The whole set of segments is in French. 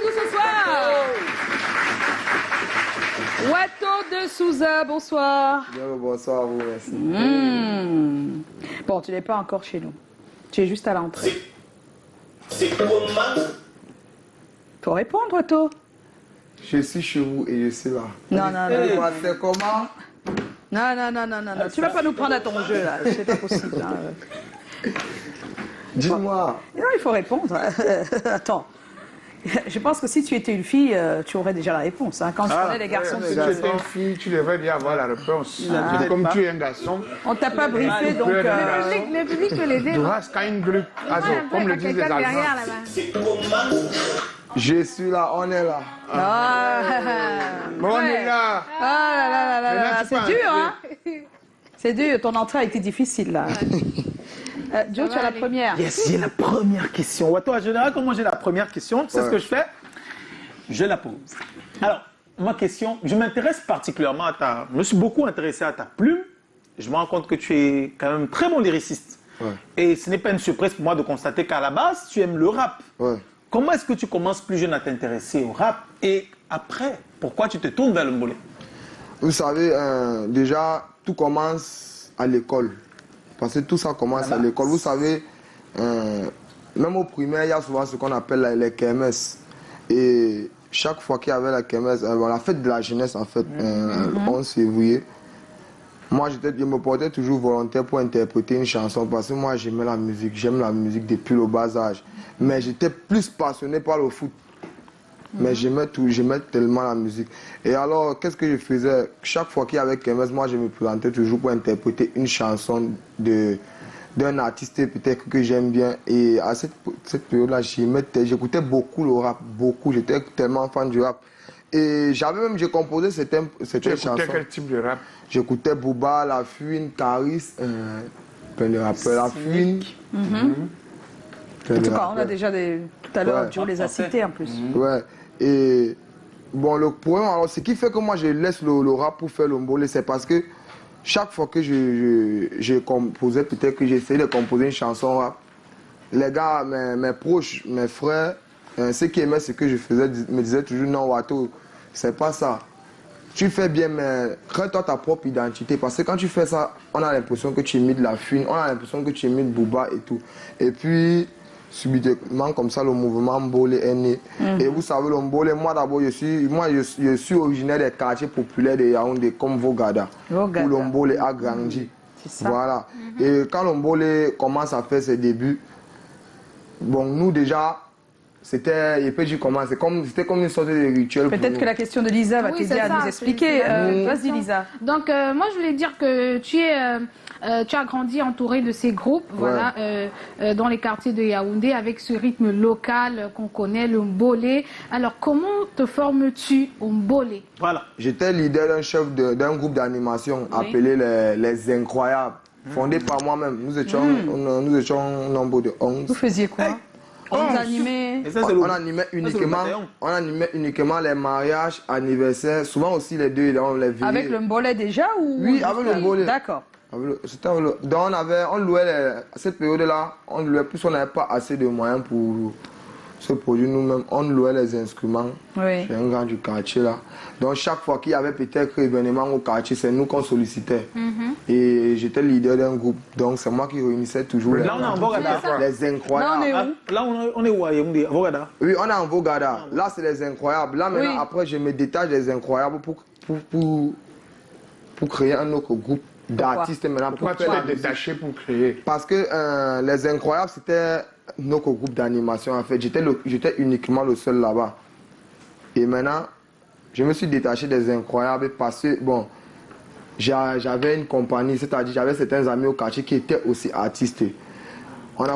nous ce soir. Wato de Souza, bonsoir. Bien, bonsoir à vous, merci. Bon, tu n'es pas encore chez nous. Tu es juste à l'entrée. C'est comment? Faut répondre, Wato. Je suis chez vous et je suis là. Non, non, non. C'est comment? Non. Tu vas pas nous prendre à ton jeu, là. C'est pas possible. Hein. Dis-moi. Non, il faut répondre. Attends. Je pense que si tu étais une fille, tu aurais déjà la réponse. Hein. Quand je connais les garçons, Si tu étais une fille, tu devrais déjà avoir la réponse. Comme tu es un garçon, on t'a pas briefé, donc... Le public peut l'aider. tu auras une grue. Comme le disent les Allemands. C'est comment? Je suis là, on est là. Mais on est là. Ah là, Maintenant, tu c'est peux dur, hein. C'est dur, ton entrée a été difficile, là. Joe, tu as la première. Yes, j'ai la première question. Wato, en général, comment j'ai la première question, tu sais ce que je fais? Je la pose. Alors, ma question, je m'intéresse particulièrement à ta... Je me suis beaucoup intéressé à ta plume. Je me rends compte que tu es quand même très bon lyriciste. Ouais. Et ce n'est pas une surprise pour moi de constater qu'à la base, tu aimes le rap. Ouais. Comment est-ce que tu commences plus jeune à t'intéresser au rap? Et après, pourquoi tu te tournes vers le mbolé? Vous savez, déjà, tout commence à l'école. Parce que tout ça commence à l'école. Vous savez, même au primaire, il y a souvent ce qu'on appelle les kermesses. Et chaque fois qu'il y avait la kermesse, la fête de la jeunesse, en fait, 11 février, moi, je me portais toujours volontaire pour interpréter une chanson parce que moi, j'aimais la musique. J'aime la musique depuis le bas âge. Mais j'étais plus passionné par le foot. Mais j'aimais tellement la musique. Et alors, qu'est-ce que je faisais? Chaque fois qu'il y avait kermesse, moi, je me présentais toujours pour interpréter une chanson d'un artiste peut-être que j'aime bien. Et à cette période-là, j'écoutais beaucoup le rap, beaucoup. J'étais tellement fan du rap. Et j'ai composé certaines chansons. Tu écoutais quel type de rap? J'écoutais Booba, La Fouine, Caris, plein de rappeurs, La Fouine. En tout cas, on a déjà tout à l'heure, Joe les a cités en plus. Ouais. Et bon, le problème, alors, ce qui fait que moi je laisse le rap pour faire le mbolé, c'est parce que chaque fois que je composais, peut-être que j'essayais de composer une chanson rap, les gars, mes proches, mes frères, ceux qui aimaient ce que je faisais, me disaient toujours non, Wato, c'est pas ça. Tu fais bien, mais crée-toi ta propre identité. Parce que quand tu fais ça, on a l'impression que tu imites La Fouine, on a l'impression que tu imites Booba et tout. Et puis, subitement, comme ça, le mouvement Mbolé est né. Et vous savez, le Mbolé, moi d'abord, je suis originaire des quartiers populaires de Yaoundé, comme Vogada, où le Mbolé a grandi. C'est ça. Voilà. Et quand le Mbolé commence à faire ses débuts, bon, nous déjà, c'était comme une sorte de rituel. Peut-être que la question de Lisa va Oui, t'aider c'est à ça, nous expliquer. c'est Vas-y, Lisa. Donc, moi, je voulais dire que tu as grandi entouré de ces groupes, voilà, dans les quartiers de Yaoundé, avec ce rythme local qu'on connaît, le mbolé. Alors, comment te formes-tu au mbolé? Voilà. J'étais leader d'un groupe d'animation appelé les Incroyables, fondé par moi-même. Nous étions un nombre de 11. Vous faisiez quoi? On animait. On animait uniquement les mariages, anniversaires, souvent aussi les deux, on les vivait. Avec le mbolé déjà ou? Oui, avec le mbolé. D'accord. Donc on louait à cette période-là, on n'avait pas assez de moyens pour se produire nous-mêmes. On louait les instruments chez un gars du quartier là. Donc chaque fois qu'il y avait peut-être un événement au quartier, c'est nous qu'on sollicitait. Et j'étais leader d'un groupe, donc c'est moi qui réunissais toujours Là, on est en Vogada. les Incroyables. Là, on est où à Yaoundé, à Vogada? Oui, on est en Vogada. Là, c'est les Incroyables. Là, maintenant, après, je me détache des Incroyables pour créer un autre groupe d'artistes maintenant. Pourquoi tu t'es détaché pour créer? Parce que les Incroyables, c'était notre groupe d'animation en fait. J'étais uniquement le seul là-bas. Et maintenant, je me suis détaché des Incroyables parce que, bon, j'avais une compagnie, c'est-à-dire j'avais certains amis au quartier qui étaient aussi artistes.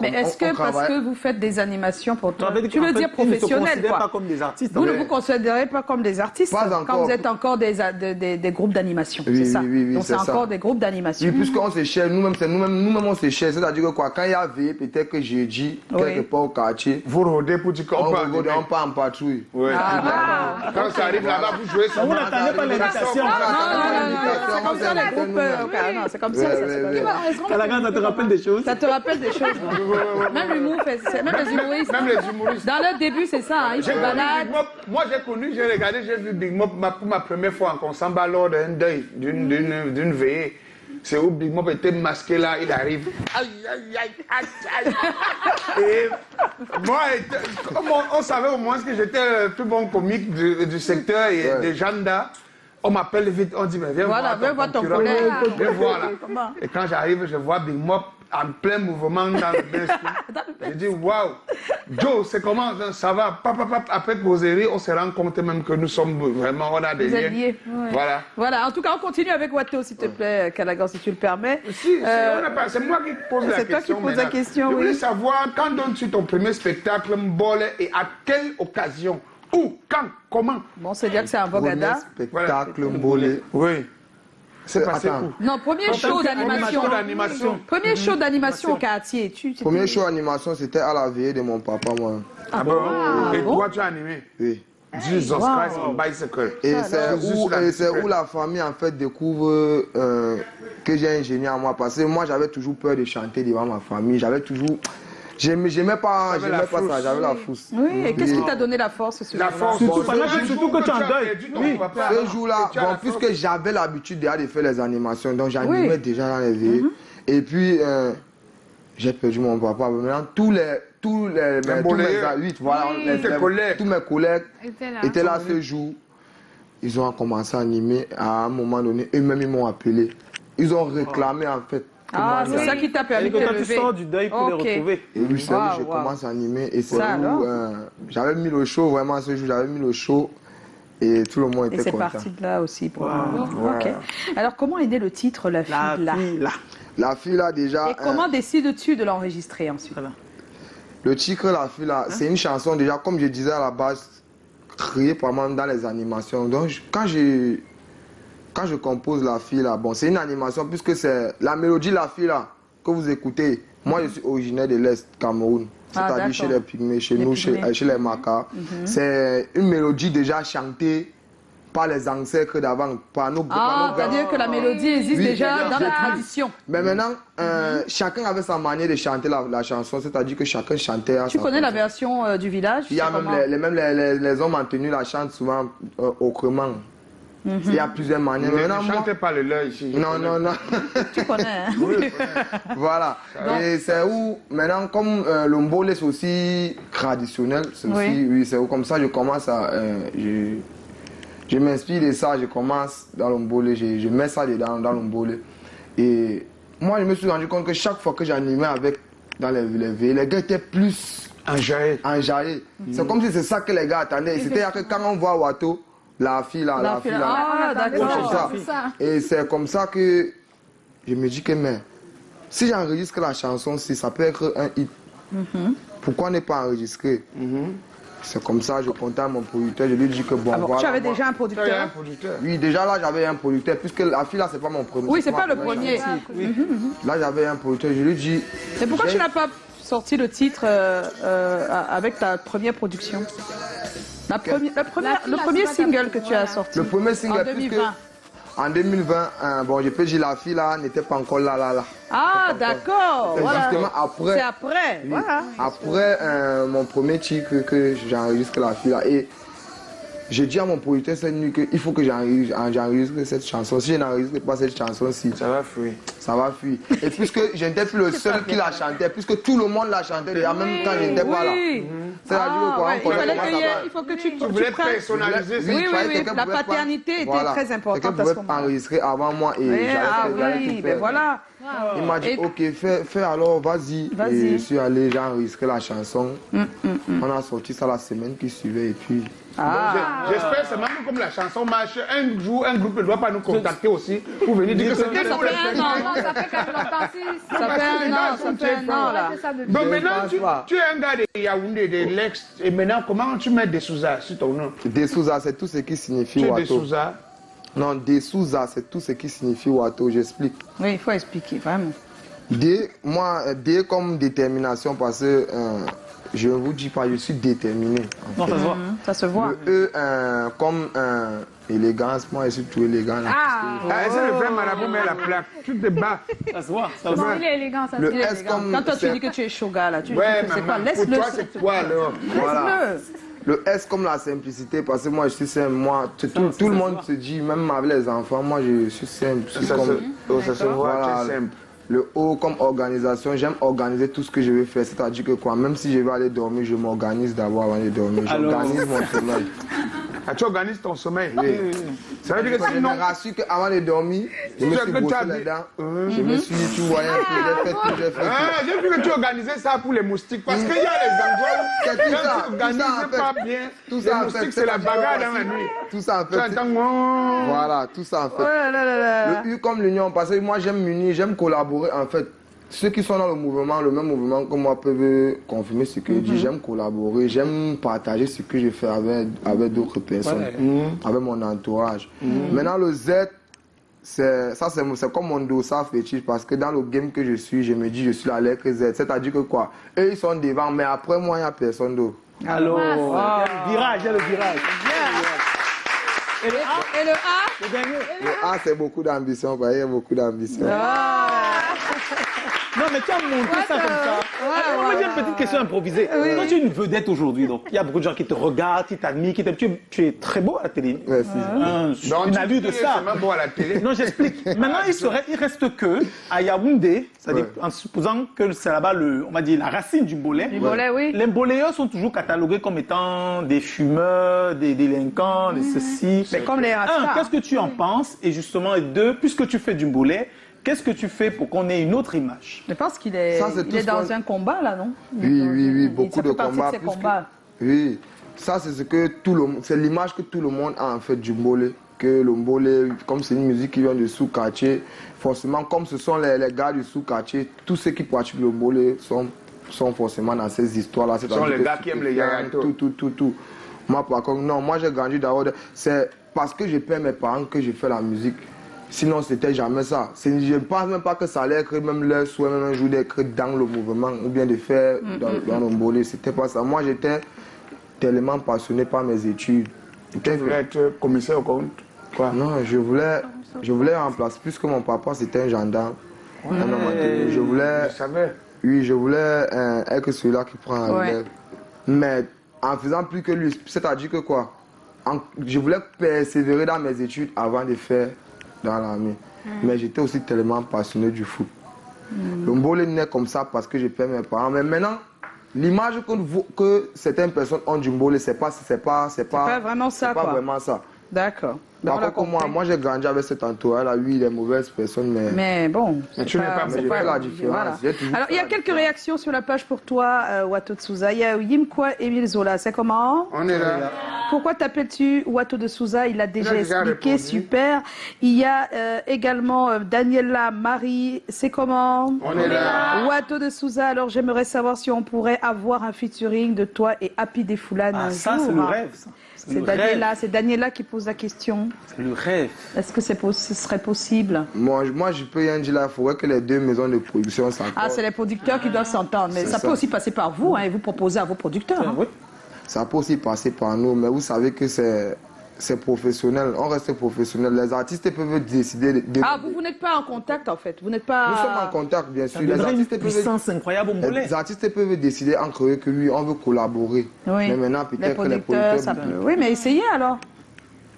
Mais est-ce que parce que vous faites des animations pour toi, tu veux dire professionnels, quoi? Pas comme des artistes. Vous ne vous considérez pas comme des artistes quand vous êtes encore des groupes d'animation, c'est ça? Donc c'est encore des groupes d'animation. Oui, puisqu'on se cherche, nous-mêmes on se cherche. C'est-à-dire que quoi, quand il y a veillé, peut-être que jeudi, quelque part au quartier, vous rôdez pour dire qu'on part en patrouille. Oui. Quand ça arrive là-bas, vous jouez ça. Vous n'attendez pas l'invitation. Non, c'est comme ça les groupes. C'est comme ça. Ça te rappelle des choses? Ça te rappelle des choses. Même l'humour, même les humoristes. Même les humoristes. Dans leur début, c'est ça, hein, ils se J'ai connu baladent. Big Mop. Moi, j'ai regardé, j'ai vu Big Mop pour ma première fois en Consamba lors d'un deuil, d'une veillée. C'est où Big Mop était masqué là, il arrive. Aïe, aïe, aïe, aïe, aïe. Et moi, comme on savait au moins que j'étais le plus bon comique du secteur et des gendarmes, on m'appelle vite, on dit, mais viens voir ton collègue. Viens voir là. Et quand j'arrive, je vois Big Mop en plein mouvement dans le bain. Je dis, waouh, Joe, c'est comment? Ça va? Après causerie, on se rend compte même que nous sommes vraiment, on a des liens. Ouais. Voilà. Voilà, en tout cas, on continue avec Wato, s'il te plaît, Calagan, si tu le permets. C'est moi qui pose la question. C'est toi qui poses la question, Je voulais oui. savoir, quand donnes-tu ton premier spectacle Mbole et à quelle occasion? Où? Quand? Comment? Bon, c'est dire que c'est un Premier Bogada. spectacle Mbolé. Oui. C'est passé Attends. où? Non, premier show d'animation. Premier show d'animation au quartier. Premier show animation, c'était à la veillée de mon papa, moi. Ah bon? Et bon? toi, tu as animé? Oui. Jesus Christ on bicycle. Et là. c'est où la famille, en fait, découvre que j'ai un génie en moi. Parce que moi, j'avais toujours peur de chanter devant ma famille. J'avais toujours... J'aimais pas ça, j'avais la frousse. Oui, et qu'est-ce qui t'a donné la force ce La jour-là? force. Surtout Bon, que tu en deuil. Ce jour-là, bon, puisque j'avais l'habitude déjà de faire les animations, donc j'animais Oui. déjà dans les veillées. Et puis, j'ai perdu mon papa. Maintenant, tous mes amis, voilà, tous mes collègues étaient là ce jour. Ils ont commencé à animer. À un moment donné, eux-mêmes, ils m'ont appelé. Ils ont réclamé, en fait. Ah, c'est ça qui t'a permis de te Quand tu lever. sors du deuil pour les retrouver. Et oui, c'est où je commence à animer. Et c'est Ça, où j'avais mis le show, vraiment, ce jour, j'avais mis le show. Et tout le monde Et était c'est content. parti de là aussi pour Ok. Alors, comment est né le titre La fille là? La fille là, déjà. Et comment décides-tu de l'enregistrer ensuite? Le titre La fille là, c'est une chanson déjà, comme je disais à la base, créée par moi dans les animations. Donc, quand je compose La fille là, bon, c'est une animation puisque c'est la mélodie La fille là que vous écoutez. Moi, je suis originaire de l'Est, Cameroun. C'est-à-dire chez les Pygmées, chez nous, chez les Makas. C'est une mélodie déjà chantée par les ancêtres d'avant, par nos c'est-à-dire que la mélodie existe déjà dans la tradition. Mais maintenant, chacun avait sa manière de chanter la chanson, c'est-à-dire que chacun chantait à Tu sa connais la façon. version du village? Il y a les hommes en tenue la chantent souvent autrement. Il y a plusieurs manières. Ne Maintenant, moi, chantez pas le leur ici. non. Tu connais, hein? Voilà. Et c'est où, maintenant, comme le Mbole c'est aussi traditionnel, c'est aussi, oui, c'est où, comme ça, je commence à. Je m'inspire de ça, je commence dans le Mbole, je mets ça dedans, dans le Mbole. Et moi, je me suis rendu compte que chaque fois que j'animais dans les veillées, les gars étaient plus enjaillés. C'est comme si c'est ça que les gars attendaient. C'était que quand on voit Wato, la fille là. Ah, d'accord. C'est ça. Et c'est comme ça que je me dis que mais, si j'enregistre la chanson, si ça peut être un hit, pourquoi ne pas enregistrer? C'est comme ça, je contacte mon producteur, je lui dis que bon, voilà. Tu avais déjà un Tu as un producteur? producteur. Oui, déjà là j'avais un producteur, puisque la fille là c'est pas mon premier. Oui, c'est pas le premier. Là j'avais un producteur, je lui dis. Et pourquoi tu n'as pas sorti le titre avec ta première production? Le premier single que tu as sorti Le premier single, en 2020. En 2020, bon, je peux dire la fille là n'était pas encore là. Ah, d'accord. C'est Voilà. justement après. C'est après. Oui. Voilà. Après mon premier titre que j'enregistre la fille là. Et j'ai dit à mon producteur cette nuit qu'il faut que j'enregistre cette chanson. Si je n'enregistre pas cette chanson-ci, Ça va fuir. ça va fuir. Et puisque je n'étais plus le seul qui la chantait, puisque tout le monde la chantait déjà, même quand je n'étais pas là. C'est-à-dire quoi, on connaît comment ça va. Il faut que tu Tu voulais prennes. personnaliser Oui, ça. Oui, fallait oui. quelqu'un La pouvait pas- paternité était Voilà. très importante Quelqu'un à ce pouvait moment. enregistrer avant moi et Ah j'allais tout oui, faire. ben voilà. Il m'a dit, Et- ok, fais alors, vas-y. Vas-y. Et je suis allé, j'ai enregistré la chanson. On a sorti ça la semaine qui suivait et puis... Ah. J'espère c'est même comme la chanson marche. Un jour, un groupe ne doit pas nous contacter aussi pour venir dire que c'était Ça nous fait les un an. Non, ça fait quand même longtemps. Ça fait un an là. Donc maintenant, tu es un gars de Yaoundé, de l'ex. Et maintenant, comment tu mets des Souza sur ton nom? De Souza, c'est tout ce qui signifie Tu es de Wato. Souza. Non, de Souza, c'est tout ce qui signifie Wato, j'explique. Oui, il faut expliquer, vraiment. D comme détermination parce que je ne vous dis pas, je suis déterminé. Non, ça se voit. Ça se voit. Le E, comme élégance, moi je suis tout élégant. Là, C'est le vrai marabout, mais la plaque. Tu te bats. Ça se voit, ça se Bon, voit. il est élégant, ça se Le dit. S comme. Quand toi tu c'est- dis que tu es shoga, là, tu Ouais, dis que c'est quoi? maman. Pour Laisse-le. toi, c'est quoi alors? Voilà. Laisse-le. Le S comme la simplicité, parce que moi je suis simple. Moi, tout le monde se dit, même avec les enfants, moi je suis simple. Je suis Ça comme- se voit, Voilà. tu es simple. Le O comme organisation, j'aime organiser tout ce que je vais faire. C'est-à-dire que quoi, même si je vais aller dormir, je m'organise d'abord avant de dormir. Alors- J'organise mon sommeil. Ah, tu organises ton sommeil. Oui. Ça veut dire que Je sinon, me rassure qu'avant de dormir, je me Tu as suis que tu brossé as les dit- dents. Je me suis dit, tu vois, j'ai fait tout, j'ai fait tout. ah, j'ai vu que tu organisais ça pour les moustiques. Parce qu'il y a les endroits C'est où tout quand ça, tu tout organises ça, en fait. pas bien, Tout ça, les en moustiques, fait, c'est la c'est bagarre pas dans la possible. nuit. Tout ça en Tu fait. entends, Voilà, tout ça en fait. Oh là là là là. Le U comme l'union, parce que moi j'aime m'unir, j'aime collaborer en fait. Ceux qui sont dans le mouvement, le même mouvement que moi, peuvent confirmer ce que je dis. J'aime collaborer, j'aime partager ce que je fais avec d'autres personnes, avec mon entourage. Maintenant le Z, c'est comme mon dossard fétiche parce que dans le game que je suis, je me dis je suis la lettre Z. C'est-à-dire que quoi, eux ils sont devant, mais après moi il n'y a personne d'autre. Alors, il y a le virage, il y a le virage. Et le A, Et le A? le dernier. Le A c'est beaucoup d'ambition, il y a beaucoup d'ambition. Non, mais tu as montré ça comme ça. Alors, moi, j'ai une petite question improvisée. Toi, tu es une vedette aujourd'hui, donc il y a beaucoup de gens qui te regardent, qui t'admirent, qui t'aiment. Tu es très beau à la télé. Merci. Une allure de ça. C'est même beau à la télé. Non, j'explique. Maintenant, il reste que à Yaoundé, c'est-à-dire en supposant que c'est là-bas, on va dire, la racine du Mbolé. Du Mbolé, oui. Les Mboléens sont toujours catalogués comme étant des fumeurs, des délinquants, des ceci. Mais comme les Rastas. Un, qu'est-ce que tu en penses? Et justement, et deux, puisque tu fais du Mbolé, qu'est-ce que tu fais pour qu'on ait une autre image? Je pense qu'il est, Ça, c'est il tout est ce dans qu'on- un combat, là, non? Oui, beaucoup ça de fait partie combats. de ces plus que- combats. Oui, ça c'est ce que c'est l'image que tout le monde a en fait du Mbolé. Que le Mbolé, comme c'est une musique qui vient du sous-quartier, forcément, comme ce sont les gars du sous-quartier, tous ceux qui pratiquent le Mbolé sont forcément dans ces histoires-là. Ce sont les gars qui aiment les yayatos. Tout. Moi, par contre, non, moi j'ai grandi d'abord. C'est parce que j'ai payé mes parents que j'ai fait la musique. Sinon, c'était jamais ça. Je ne pense même pas que ça allait être même leur souhait, même un jour d'être dans le mouvement ou bien de faire dans le Mbolé. C'était pas ça. Moi, j'étais tellement passionné par mes études. Tu voulais être commissaire au compte. Quoi? Non, je voulais remplacer, puisque mon papa c'était un gendarme. À un moment donné, Je savais. oui, je voulais être celui-là qui prend la Ouais. relève. Mais en faisant plus que lui, c'est-à-dire que quoi, je voulais persévérer dans mes études avant de faire dans l'armée. Mais j'étais aussi tellement passionné du foot. Le Mbolé naît comme ça parce que j'ai perdu mes parents. Mais maintenant, l'image que certaines personnes ont du Mbolé, c'est pas vraiment ça, c'est pas quoi. vraiment ça. D'accord. Ben, on Par l'a contre, compris. moi j'ai grandi avec cet entourage-là. Oui, il est mauvaise personne, mais Mais bon, Mais tu n'es pas mais j'ai fait la différence. J'ai toujours Alors, fait il y a la quelques différence. réactions sur la page pour toi, Wato de Souza. Il y a Yimkwa Emile Zola. C'est comment? On est là. Pourquoi t'appelles-tu Wato de Souza? Il a déjà Il a déjà expliqué, répondu. super. Il y a également Daniela Marie. C'est comment? On est là. Wato de Souza. Alors, j'aimerais savoir si on pourrait avoir un featuring de toi et Happy Desfoulane Ah, un ça, jour. c'est le rêve, ça. C'est le Daniela, rêve. c'est Daniela qui pose la question. C'est le rêve. Est-ce que ce serait possible? Moi, je peux rien dire là. Il faudrait que les deux maisons de production s'accordent. Ah, c'est les producteurs qui doivent s'entendre. Mais C'est ça ça. peut aussi passer par vous, hein, et vous proposer à vos producteurs. hein. Oui. Ça peut aussi passer par nous, mais vous savez que c'est professionnel. On reste professionnel. Les artistes peuvent décider de. Ah, vous n'êtes pas en contact en fait. Vous n'êtes pas. Nous sommes en contact, bien Ça sûr. Les donnerait une artistes, peuvent, puissance incroyable au Mbolé. les artistes peuvent décider entre eux que oui, on veut collaborer. Oui. Mais maintenant, Les peut-être que les producteurs, producteurs. ça peut. Oui, mais essayez alors.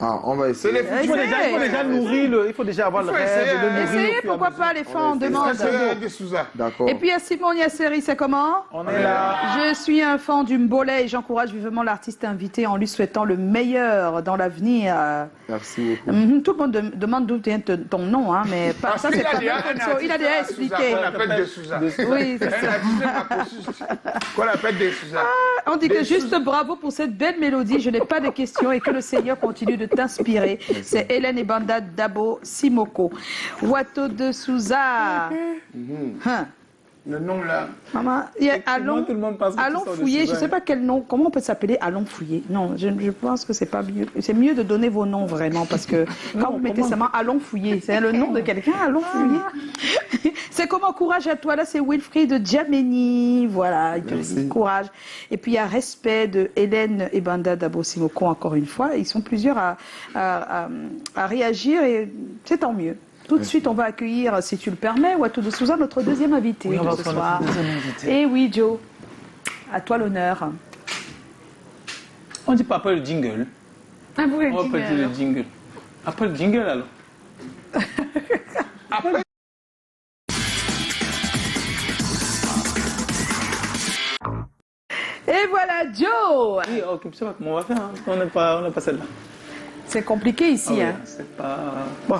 Ah, on va essayer. C'est les Il faut déjà nourrir il faut déjà avoir Il le faut rêve, essayer, le hein. nourrir. Essayez, au fur et à pourquoi mesure. pas, les femmes en essayer. demandent. C'est de Souza. D'accord. Et puis il y a Simon Yasseri, c'est comment? On est là. Je suis un fan du Mbolé et j'encourage vivement l'artiste invité en lui souhaitant le meilleur dans l'avenir. Merci beaucoup. Tout le monde demande d'où vient ton nom, hein, mais pas, Parce ça qu'il c'est a pas dit, bien. un Il a déjà artiste expliqué. Souza, qu'on appelle de Souza. Oui, c'est Un ça. artiste qu'on appelle des Souza. On dit que Des juste bravo pour cette belle mélodie. Je n'ai pas de questions et que le Seigneur continue de t'inspirer. C'est Hélène Ebanda Dabo Simoko. Wato de Souza. Hein. Le nom là. Maman, il y a Effectivement, tout le monde pense que tu allons sors de fouiller, je Sylvain, ne sais pas quel nom, comment on peut s'appeler allons fouiller. Non, je pense que c'est pas mieux. C'est mieux de donner vos noms vraiment, parce que quand vous mettez seulement allons fouiller, c'est le nom de quelqu'un, allons fouiller. C'est comment courage à toi, là c'est Wilfried de Djameni, voilà, il te dit courage. Et puis il y a respect de Hélène et Banda Dabosimoko encore une fois, ils sont plusieurs à réagir et c'est tant mieux. Tout de suite, on va accueillir, si tu le permets, Ouattou de Souza, notre deuxième invité Oui, on va de ce prendre soir. notre deuxième invité. Et oui, Joe, à toi l'honneur. On dit pas après le jingle. Ah, vous, On va pas dire le jingle. Après le jingle alors. Et voilà, Joe. Oui, ok, je sais pas comment on va faire. Hein. On n'a pas celle-là. C'est compliqué ici. Ah oui, Hein. c'est pas.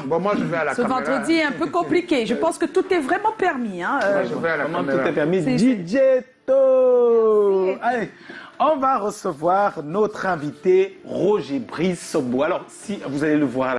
Bon, moi je vais à la Ce caméra. vendredi est un peu compliqué. Je pense que tout est vraiment permis. Hein. Moi, je vais à la Comment caméra. tout est permis. C'est- DJ To. Allez, on va recevoir notre invité Roger Brice Sobo. Alors, si vous allez le voir.